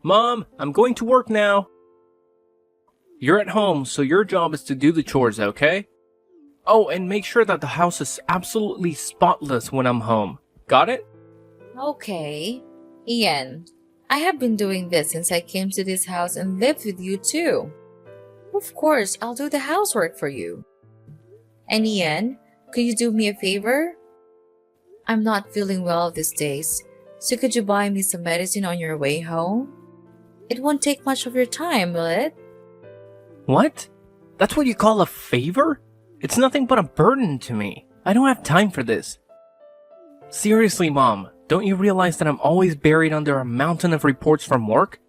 Mom, I'm going to work now. You're at home, so your job is to do the chores, okay? Oh, and make sure that the house is absolutely spotless when I'm home. Got it? Okay. Ian, I have been doing this since I came to this house and lived with you too. Of course, I'll do the housework for you. And Ian, could you do me a favor? I'm not feeling well these days, so could you buy me some medicine on your way home? It won't take much of your time, will it? What? That's what you call a favor? It's nothing but a burden to me. I don't have time for this. Seriously, Mom, don't you realize that I'm always buried under a mountain of reports from work?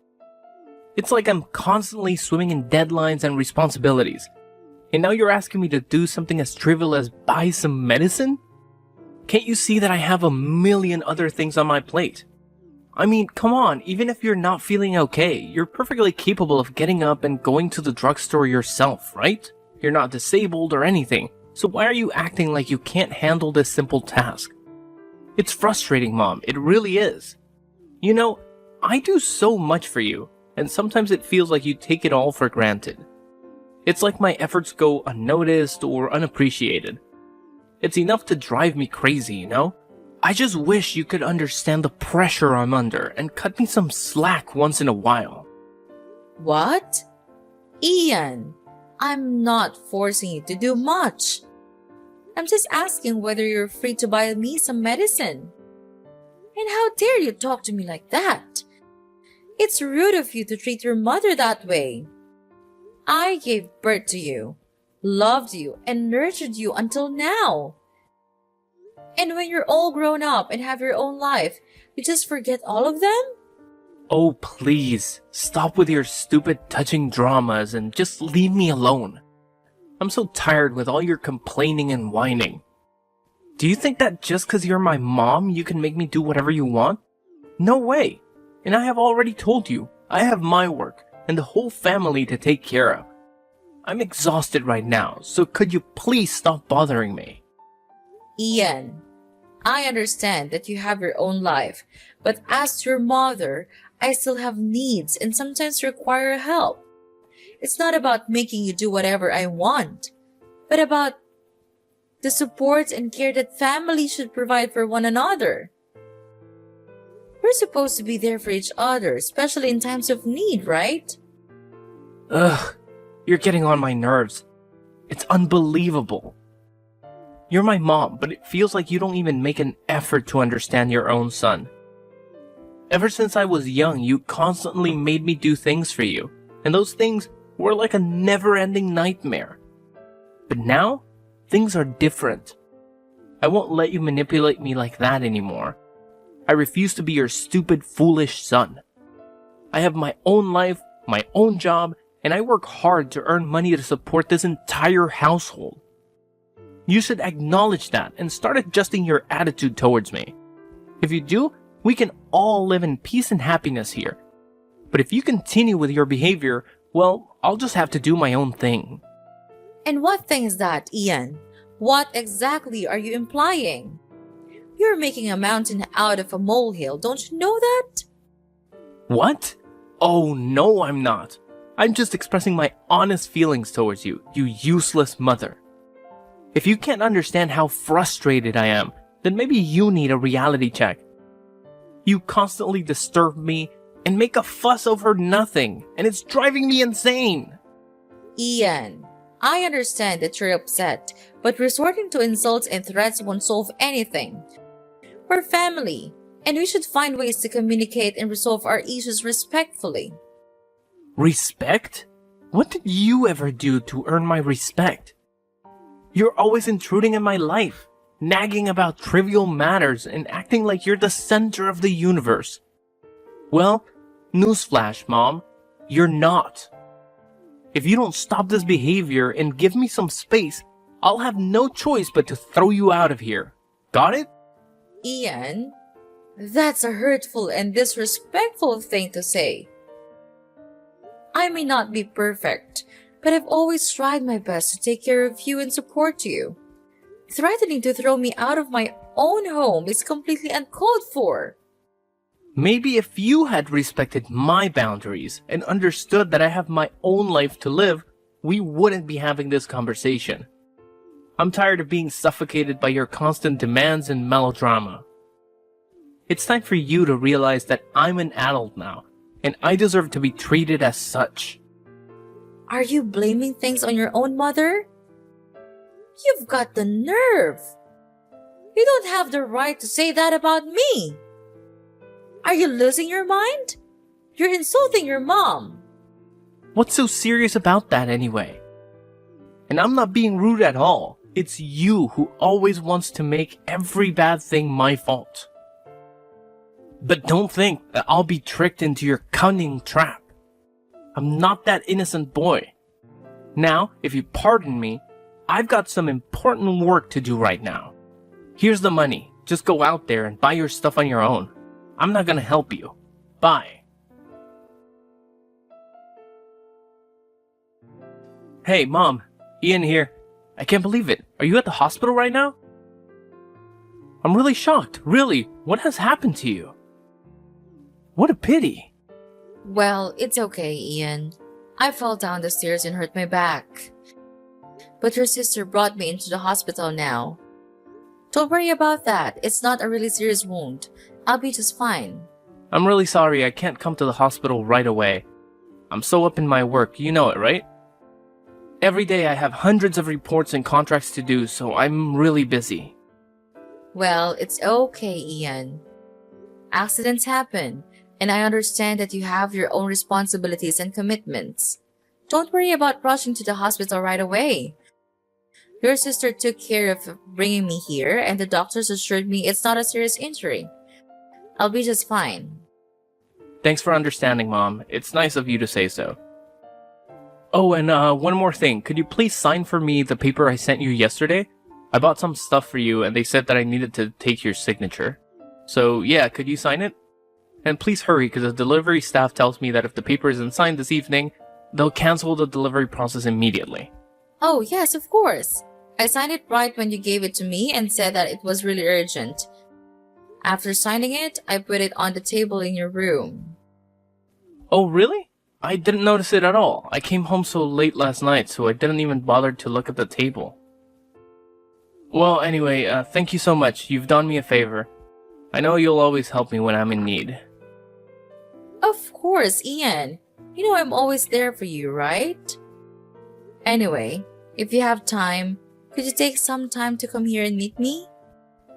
It's like I'm constantly swimming in deadlines and responsibilities. And now you're asking me to do something as trivial as buy some medicine? Can't you see that I have a million other things on my plate? I mean, come on, even if you're not feeling okay, you're perfectly capable of getting up and going to the drugstore yourself, right? You're not disabled or anything, so why are you acting like you can't handle this simple task? It's frustrating, Mom, it really is. You know, I do so much for you, and sometimes it feels like you take it all for granted. It's like my efforts go unnoticed or unappreciated. It's enough to drive me crazy, you know? I just wish you could understand the pressure I'm under and cut me some slack once in a while. What? Ian, I'm not forcing you to do much. I'm just asking whether you're free to buy me some medicine. And how dare you talk to me like that? It's rude of you to treat your mother that way. I gave birth to you, loved you, and nurtured you until now. And when you're all grown up and have your own life, you just forget all of them? Oh, please, stop with your stupid touching dramas and just leave me alone. I'm so tired with all your complaining and whining. Do you think that just because you're my mom, you can make me do whatever you want? No way. And I have already told you, I have my work and the whole family to take care of. I'm exhausted right now, so could you please stop bothering me? Ian, I understand that you have your own life, but as your mother, I still have needs and sometimes require help. It's not about making you do whatever I want, but about the support and care that families should provide for one another. We're supposed to be there for each other, especially in times of need, right? Ugh, you're getting on my nerves. It's unbelievable. You're my mom, but it feels like you don't even make an effort to understand your own son. Ever since I was young, you constantly made me do things for you, and those things were like a never-ending nightmare. But now, things are different. I won't let you manipulate me like that anymore. I refuse to be your stupid, foolish son. I have my own life, my own job, and I work hard to earn money to support this entire household. You should acknowledge that and start adjusting your attitude towards me. If you do, we can all live in peace and happiness here. But if you continue with your behavior, well, I'll just have to do my own thing. And what thing is that, Ian? What exactly are you implying? You're making a mountain out of a molehill, don't you know that? What? Oh, no, I'm not. I'm just expressing my honest feelings towards you, you useless mother. If you can't understand how frustrated I am, then maybe you need a reality check. You constantly disturb me and make a fuss over nothing, and it's driving me insane. Ian, I understand that you're upset, but resorting to insults and threats won't solve anything. We're family, and we should find ways to communicate and resolve our issues respectfully. Respect? What did you ever do to earn my respect? You're always intruding in my life, nagging about trivial matters and acting like you're the center of the universe. Well, newsflash, Mom, you're not. If you don't stop this behavior and give me some space, I'll have no choice but to throw you out of here. Got it? Ian, that's a hurtful and disrespectful thing to say. I may not be perfect, but I've always tried my best to take care of you and support you. Threatening to throw me out of my own home is completely uncalled for. Maybe if you had respected my boundaries and understood that I have my own life to live, we wouldn't be having this conversation. I'm tired of being suffocated by your constant demands and melodrama. It's time for you to realize that I'm an adult now, and I deserve to be treated as such. Are you blaming things on your own mother? You've got the nerve. You don't have the right to say that about me. Are you losing your mind? You're insulting your mom. What's so serious about that anyway? And I'm not being rude at all. It's you who always wants to make every bad thing my fault. But don't think that I'll be tricked into your cunning trap. I'm not that innocent boy. Now, if you pardon me, I've got some important work to do right now. Here's the money. Just go out there and buy your stuff on your own. I'm not gonna help you. Bye. Hey, Mom. Ian here. I can't believe it. Are you at the hospital right now? I'm really shocked. Really. What has happened to you? What a pity. Well, it's okay, Ian. I fell down the stairs and hurt my back. But your sister brought me into the hospital now. Don't worry about that. It's not a really serious wound. I'll be just fine. I'm really sorry I can't come to the hospital right away. I'm so up in my work, you know it, right? Every day I have hundreds of reports and contracts to do, so I'm really busy. Well, it's okay, Ian. Accidents happen, and I understand that you have your own responsibilities and commitments. Don't worry about rushing to the hospital right away. Your sister took care of bringing me here, and the doctors assured me it's not a serious injury. I'll be just fine. Thanks for understanding, Mom. It's nice of you to say so. Oh, and one more thing. Could you please sign for me the paper I sent you yesterday? I bought some stuff for you, and they said that I needed to take your signature. So, yeah, could you sign it? And please hurry, because the delivery staff tells me that if the paper isn't signed this evening, they'll cancel the delivery process immediately. Oh, yes, of course. I signed it right when you gave it to me and said that it was really urgent. After signing it, I put it on the table in your room. Oh, really? I didn't notice it at all. I came home so late last night, so I didn't even bother to look at the table. Well, anyway, thank you so much. You've done me a favor. I know you'll always help me when I'm in need. Of course, Ian. You know I'm always there for you, right? Anyway, if you have time, could you take some time to come here and meet me?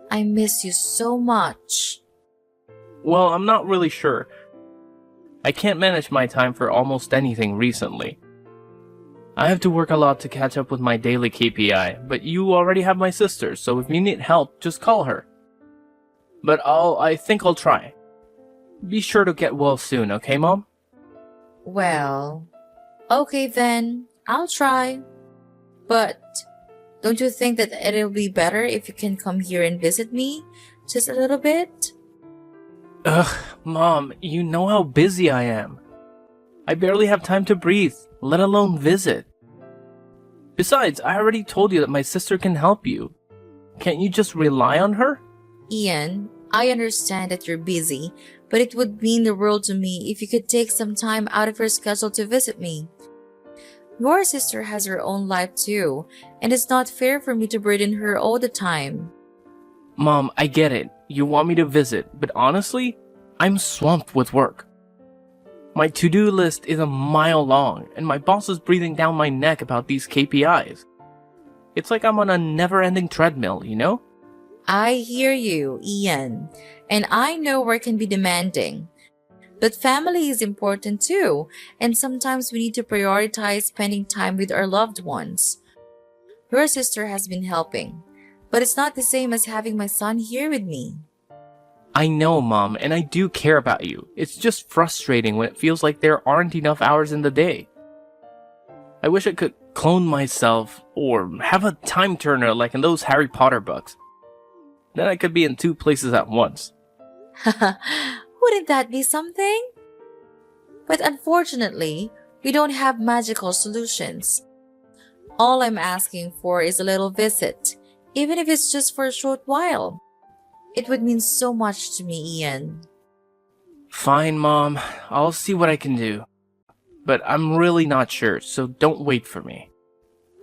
I miss you so much. Well, I'm not really sure. I can't manage my time for almost anything recently. I have to work a lot to catch up with my daily KPI, but you already have my sister, so if you need help, just call her. But I think I'll try. Be sure to get well soon, okay, Mom? Well, okay then, I'll try. But don't you think that it'll be better if you can come here and visit me just a little bit? Ugh, Mom, you know how busy I am. I barely have time to breathe, let alone visit. Besides, I already told you that my sister can help you. Can't you just rely on her? Ian, I understand that you're busy, but it would mean the world to me if you could take some time out of your schedule to visit me. Your sister has her own life too, and it's not fair for me to burden her all the time. Mom, I get it. You want me to visit, but honestly, I'm swamped with work. My to-do list is a mile long, and my boss is breathing down my neck about these KPIs. It's like I'm on a never-ending treadmill, you know? I hear you, Ian, and I know work can be demanding. But family is important too, and sometimes we need to prioritize spending time with our loved ones. Your sister has been helping, but it's not the same as having my son here with me. I know, Mom, and I do care about you. It's just frustrating when it feels like there aren't enough hours in the day. I wish I could clone myself, or have a time turner like in those Harry Potter books. Then I could be in two places at once. Wouldn't that be something? But unfortunately, we don't have magical solutions. All I'm asking for is a little visit, even if it's just for a short while. It would mean so much to me, Ian. Fine, Mom. I'll see what I can do. But I'm really not sure, so don't wait for me.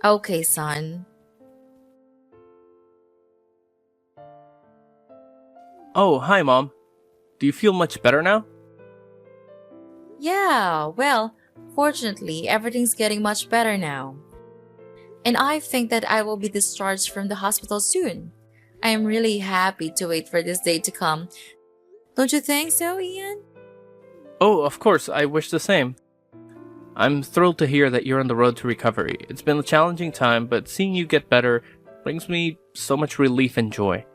Okay, son. Oh, hi, Mom. Do you feel much better now? Yeah, well, fortunately, everything's getting much better now. And I think that I will be discharged from the hospital soon. I am really happy to wait for this day to come. Don't you think so, Ian? Oh, of course, I wish the same. I'm thrilled to hear that you're on the road to recovery. It's been a challenging time, but seeing you get better brings me so much relief and joy.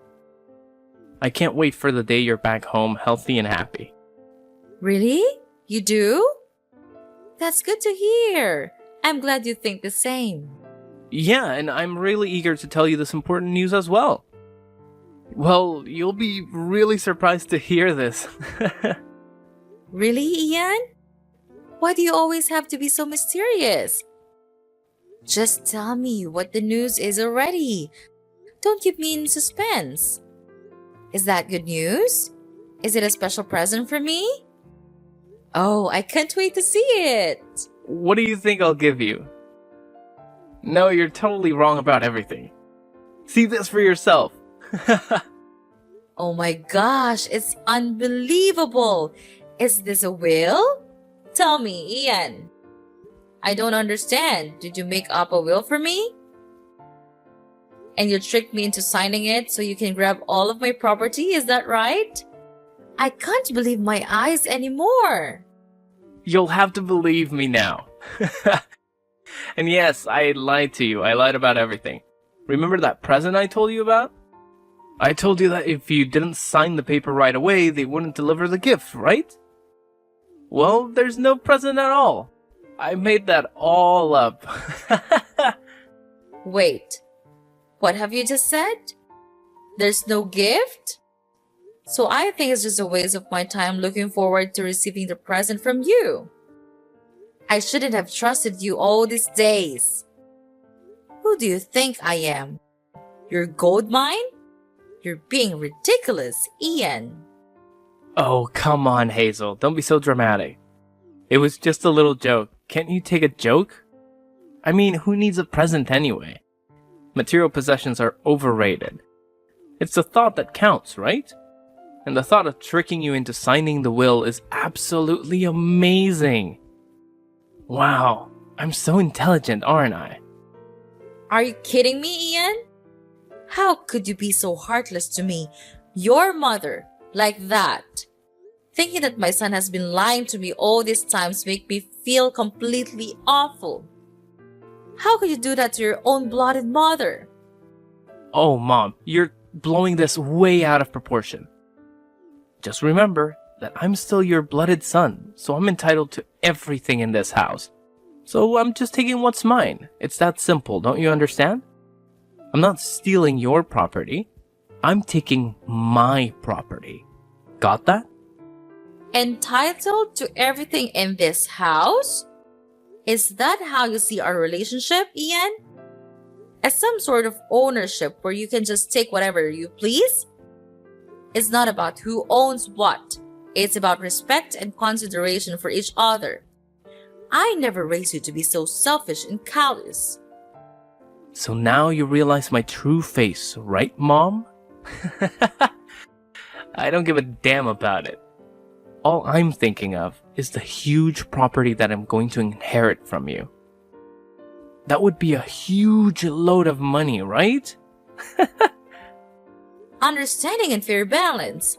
I can't wait for the day you're back home healthy and happy. Really? You do? That's good to hear. I'm glad you think the same. Yeah, and I'm really eager to tell you this important news as well. Well, you'll be really surprised to hear this. Really, Ian? Why do you always have to be so mysterious? Just tell me what the news is already. Don't keep me in suspense. Is that good news? Is it a special present for me? Oh, I can't wait to see it. What do you think I'll give you? No, you're totally wrong about everything. See this for yourself. Oh my gosh, it's unbelievable. Is this a will? Tell me, Ian. I don't understand. Did you make up a will for me? And you tricked me into signing it so you can grab all of my property, is that right? I can't believe my eyes anymore. You'll have to believe me now. And yes, I lied to you. I lied about everything. Remember that present I told you about? I told you that if you didn't sign the paper right away, they wouldn't deliver the gift, right? Well, there's no present at all. I made that all up. Wait, what have you just said? There's no gift? So I think it's just a waste of my time looking forward to receiving the present from you. I shouldn't have trusted you all these days. Who do you think I am? Your gold mine? You're being ridiculous, Ian. Oh, come on, Hazel. Don't be so dramatic. It was just a little joke. Can't you take a joke? I mean, who needs a present anyway? Material possessions are overrated. It's the thought that counts, right? And the thought of tricking you into signing the will is absolutely amazing. Wow, I'm so intelligent, aren't I? Are you kidding me, Ian? How could you be so heartless to me, your mother, like that? Thinking that my son has been lying to me all these times make me feel completely awful. How could you do that to your own blooded mother? Oh, Mom, you're blowing this way out of proportion. Just remember that I'm still your blooded son, so I'm entitled to everything in this house. So I'm just taking what's mine. It's that simple, don't you understand? I'm not stealing your property. I'm taking my property. Got that? Entitled to everything in this house? Is that how you see our relationship, Ian? As some sort of ownership where you can just take whatever you please? It's not about who owns what. It's about respect and consideration for each other. I never raised you to be so selfish and callous. So now you realize my true face, right, Mom? I don't give a damn about it. All I'm thinking of is the huge property that I'm going to inherit from you. That would be a huge load of money, right? Understanding and fair balance.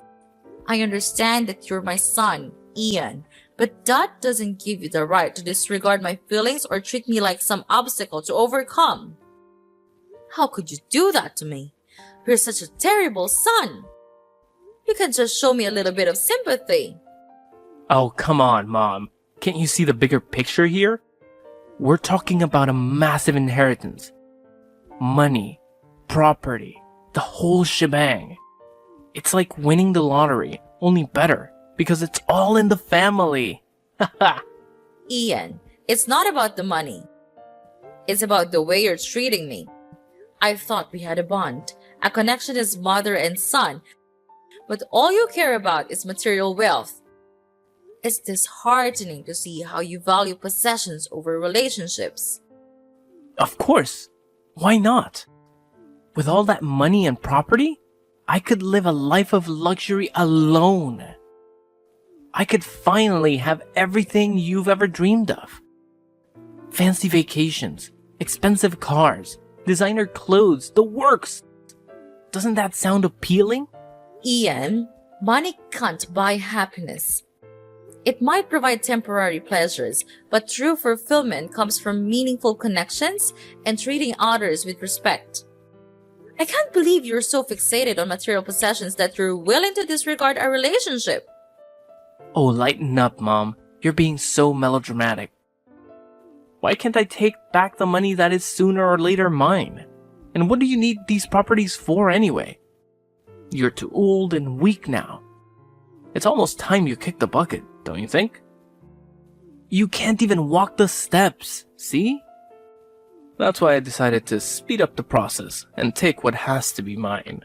I understand that you're my son, Ian, but that doesn't give you the right to disregard my feelings or treat me like some obstacle to overcome. How could you do that to me? You're such a terrible son. You can just show me a little bit of sympathy. Oh, come on, Mom. Can't you see the bigger picture here? We're talking about a massive inheritance. Money, property, the whole shebang. It's like winning the lottery, only better, because it's all in the family. Ian, it's not about the money. It's about the way you're treating me. I thought we had a bond, a connection as mother and son, but all you care about is material wealth. It's disheartening to see how you value possessions over relationships. Of course. Why not? With all that money and property, I could live a life of luxury alone. I could finally have everything you've ever dreamed of. Fancy vacations, expensive cars, designer clothes, the works. Doesn't that sound appealing? Ian, money can't buy happiness. It might provide temporary pleasures, but true fulfillment comes from meaningful connections and treating others with respect. I can't believe you're so fixated on material possessions that you're willing to disregard our relationship. Oh, lighten up, Mom. You're being so melodramatic. Why can't I take back the money that is sooner or later mine? And what do you need these properties for anyway? You're too old and weak now. It's almost time you kicked the bucket, don't you think? You can't even walk the steps, see? That's why I decided to speed up the process and take what has to be mine.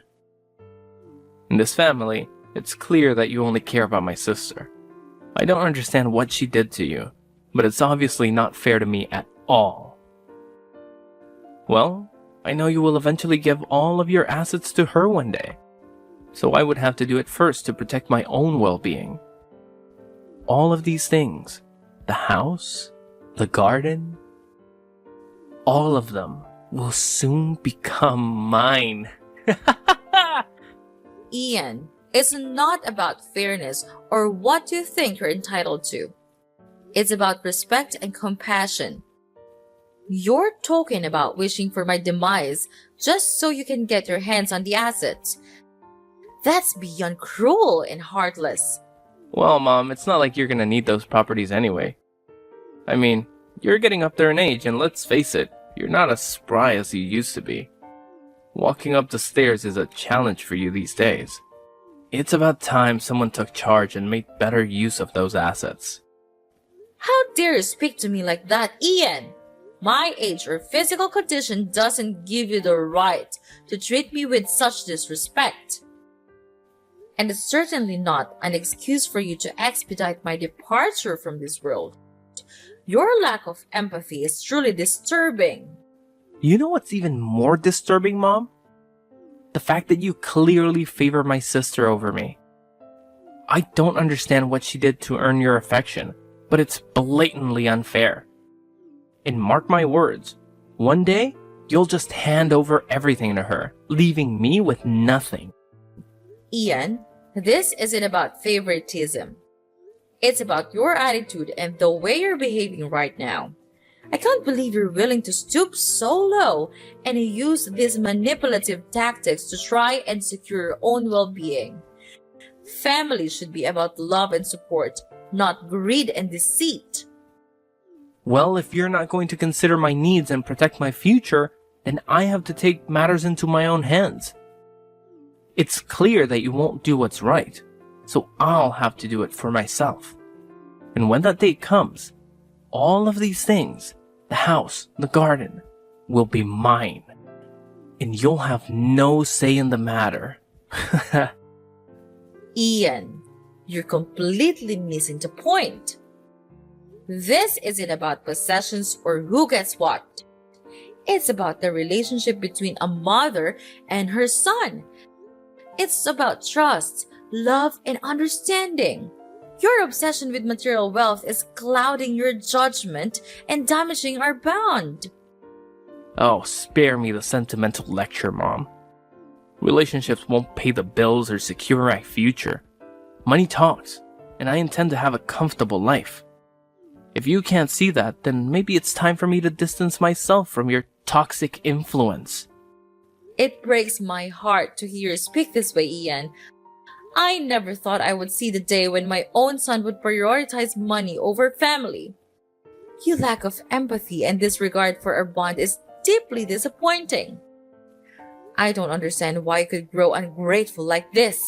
In this family, it's clear that you only care about my sister. I don't understand what she did to you, but it's obviously not fair to me at all. Well, I know you will eventually give all of your assets to her one day, so I would have to do it first to protect my own well-being. All of these things, the house, the garden, all of them will soon become mine. Ian, it's not about fairness or what you think you're entitled to. It's about respect and compassion. You're talking about wishing for my demise just so you can get your hands on the assets. That's beyond cruel and heartless. Well, Mom, it's not like you're gonna need those properties anyway. I mean, you're getting up there in age, and let's face it, you're not as spry as you used to be. Walking up the stairs is a challenge for you these days. It's about time someone took charge and made better use of those assets. How dare you speak to me like that, Ian? My age or physical condition doesn't give you the right to treat me with such disrespect. And it's certainly not an excuse for you to expedite my departure from this world. Your lack of empathy is truly disturbing. You know what's even more disturbing, Mom? The fact that you clearly favor my sister over me. I don't understand what she did to earn your affection, but it's blatantly unfair. And mark my words, one day, you'll just hand over everything to her, leaving me with nothing. Ian, this isn't about favoritism. It's about your attitude and the way you're behaving right now. I can't believe you're willing to stoop so low and use these manipulative tactics to try and secure your own well-being. Family should be about love and support, not greed and deceit. Well, if you're not going to consider my needs and protect my future, then I have to take matters into my own hands. It's clear that you won't do what's right, so I'll have to do it for myself. And when that date comes, all of these things, the house, the garden, will be mine. And you'll have no say in the matter. Ian, you're completely missing the point. This isn't about possessions or who gets what. It's about the relationship between a mother and her son. It's about trust, love, and understanding. Your obsession with material wealth is clouding your judgment and damaging our bond. Oh, spare me the sentimental lecture, Mom. Relationships won't pay the bills or secure my future. Money talks, and I intend to have a comfortable life. If you can't see that, then maybe it's time for me to distance myself from your toxic influence. It breaks my heart to hear you speak this way, Ian. I never thought I would see the day when my own son would prioritize money over family. Your lack of empathy and disregard for our bond is deeply disappointing. I don't understand why you could grow ungrateful like this.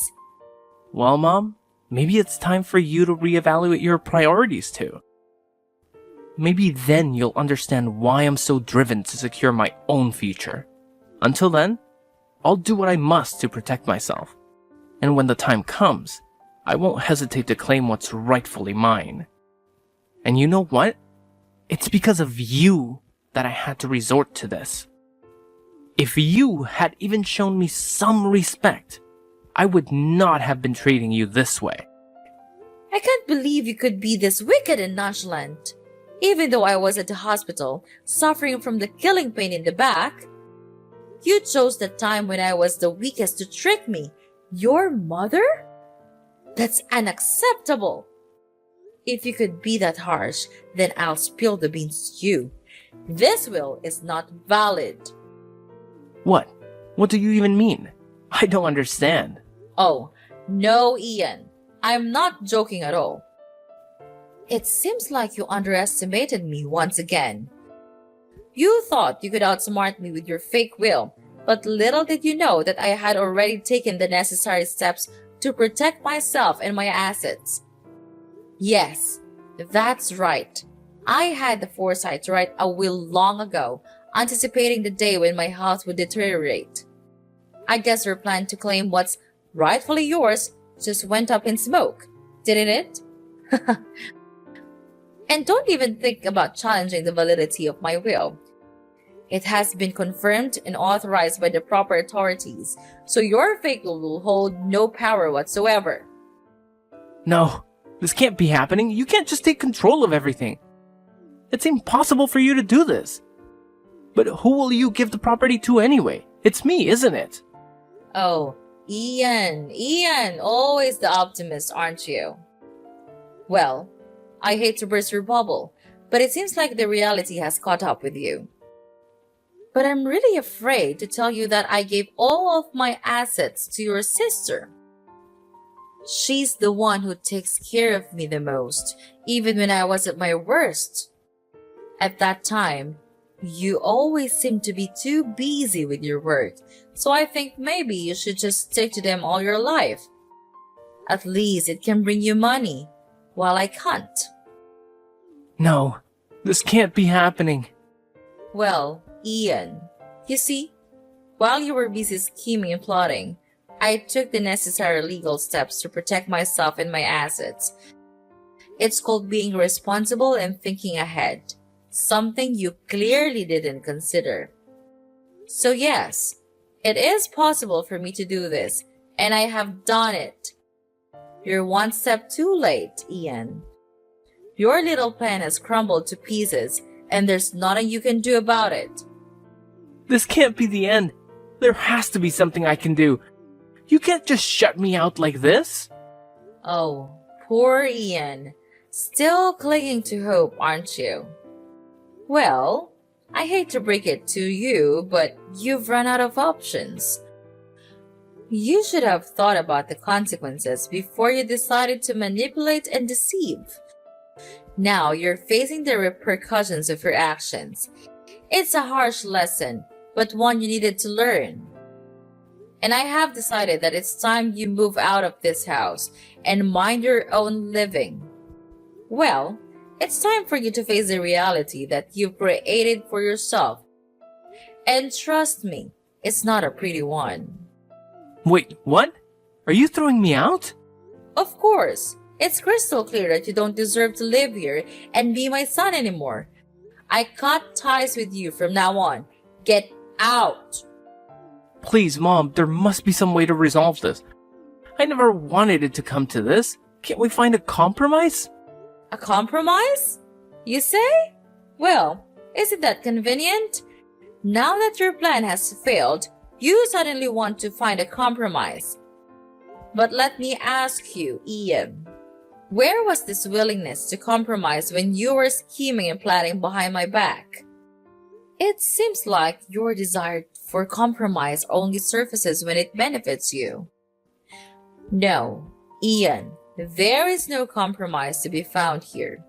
Well, Mom, maybe it's time for you to reevaluate your priorities too. Maybe then you'll understand why I'm so driven to secure my own future. Until then, I'll do what I must to protect myself. And when the time comes, I won't hesitate to claim what's rightfully mine. And you know what? It's because of you that I had to resort to this. If you had even shown me some respect, I would not have been treating you this way. I can't believe you could be this wicked and nonchalant. Even though I was at the hospital, suffering from the killing pain in the back, you chose the time when I was the weakest to trick me. Your mother? That's unacceptable. If you could be that harsh, then I'll spill the beans to you. This will is not valid. What? What do you even mean? I don't understand. Oh, no, Ian. I'm not joking at all. It seems like you underestimated me once again. You thought you could outsmart me with your fake will, but little did you know that I had already taken the necessary steps to protect myself and my assets. Yes, that's right. I had the foresight to write a will long ago, anticipating the day when my health would deteriorate. I guess your plan to claim what's rightfully yours just went up in smoke, didn't it? And don't even think about challenging the validity of my will. It has been confirmed and authorized by the proper authorities, so your fake will hold no power whatsoever. No, this can't be happening. You can't just take control of everything. It's impossible for you to do this. But who will you give the property to anyway? It's me, isn't it? Oh, Ian, always the optimist, aren't you? Well, I hate to burst your bubble, but it seems like the reality has caught up with you. But I'm really afraid to tell you that I gave all of my assets to your sister. She's the one who takes care of me the most, even when I was at my worst. At that time, you always seem to be too busy with your work, so I think maybe you should just stick to them all your life. At least it can bring you money, while I can't. No, this can't be happening. Well, Ian, you see, while you were busy scheming and plotting, I took the necessary legal steps to protect myself and my assets. It's called being responsible and thinking ahead. Something you clearly didn't consider. So yes, it is possible for me to do this, and I have done it. You're one step too late, Ian. Your little plan has crumbled to pieces, and there's nothing you can do about it. This can't be the end. There has to be something I can do. You can't just shut me out like this. Oh, poor Ian. Still clinging to hope, aren't you? Well, I hate to break it to you, but you've run out of options. You should have thought about the consequences before you decided to manipulate and deceive. Now you're facing the repercussions of your actions. It's a harsh lesson, but one you needed to learn. And I have decided that it's time you move out of this house and mind your own living. Well, it's time for you to face the reality that you've created for yourself. And trust me, it's not a pretty one. Wait, what? Are you throwing me out? Of course, it's crystal clear that you don't deserve to live here and be my son anymore. I cut ties with you from now on. Get out! Please, Mom, there must be some way to resolve this. I never wanted it to come to this. Can't we find a compromise? A compromise? You say? Well, isn't that convenient? Now that your plan has failed, you suddenly want to find a compromise. But let me ask you, Ian, where was this willingness to compromise when you were scheming and planning behind my back? It seems like your desire for compromise only surfaces when it benefits you. No, Ian, there is no compromise to be found here.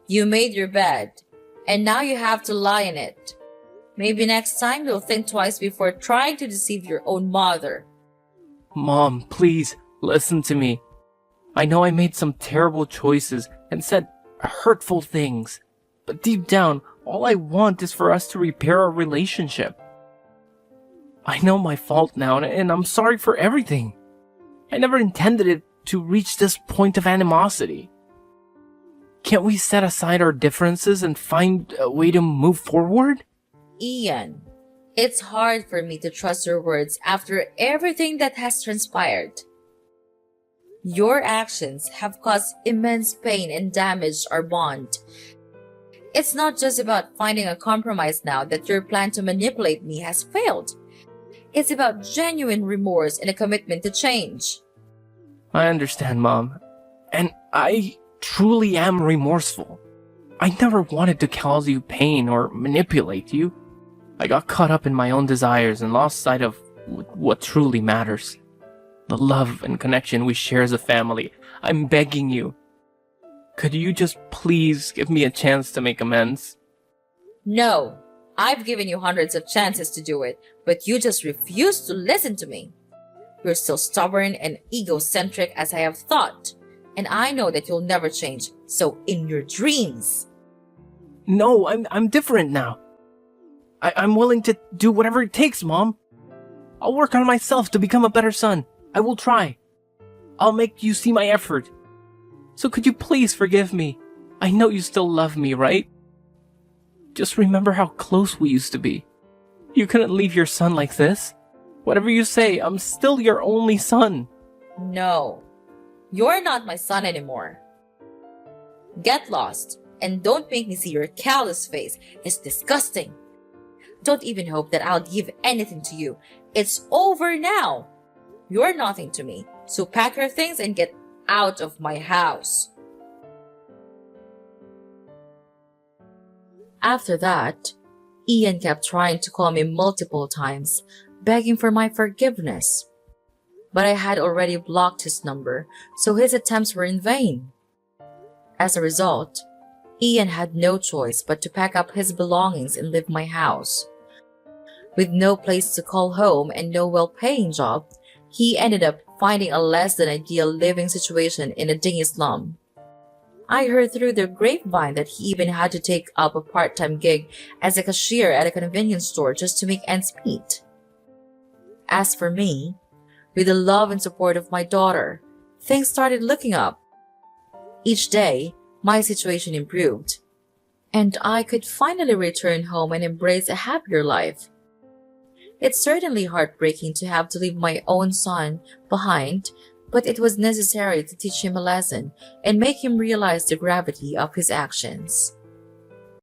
You made your bed, and now you have to lie in it. Maybe next time you'll think twice before trying to deceive your own mother. Mom, please, listen to me. I know I made some terrible choices and said hurtful things, but deep down, all I want is for us to repair our relationship. I know my fault now, and I'm sorry for everything. I never intended it to reach this point of animosity? Can't we set aside our differences and find a way to move forward? Ian, it's hard for me to trust your words after everything that has transpired. Your actions have caused immense pain and damaged our bond. It's not just about finding a compromise now that your plan to manipulate me has failed. It's about genuine remorse and a commitment to change. I understand, Mom. And I truly am remorseful. I never wanted to cause you pain or manipulate you. I got caught up in my own desires and lost sight of what truly matters. The love and connection we share as a family. I'm begging you. Could you just please give me a chance to make amends? No, I've given you hundreds of chances to do it, but you just refuse to listen to me. You're still stubborn and egocentric as I have thought, and I know that you'll never change, so in your dreams. No, I'm different now. I'm willing to do whatever it takes, Mom. I'll work on myself to become a better son. I will try. I'll make you see my effort. So could you please forgive me? I know you still love me, right? Just remember how close we used to be. You couldn't leave your son like this. Whatever you say, I'm still your only son. No, you're not my son anymore. Get lost, and don't make me see your callous face. It's disgusting. Don't even hope that I'll give anything to you. It's over now. You're nothing to me, so pack your things and get out of my house. After that, Ian kept trying to call me multiple times, begging for my forgiveness. But I had already blocked his number, so his attempts were in vain. As a result, Ian had no choice but to pack up his belongings and leave my house. With no place to call home and no well-paying job, he ended up finding a less than ideal living situation in a dingy slum. I heard through the grapevine that he even had to take up a part-time gig as a cashier at a convenience store just to make ends meet. As for me, with the love and support of my daughter, things started looking up. Each day, my situation improved, and I could finally return home and embrace a happier life. It's certainly heartbreaking to have to leave my own son behind, but it was necessary to teach him a lesson and make him realize the gravity of his actions.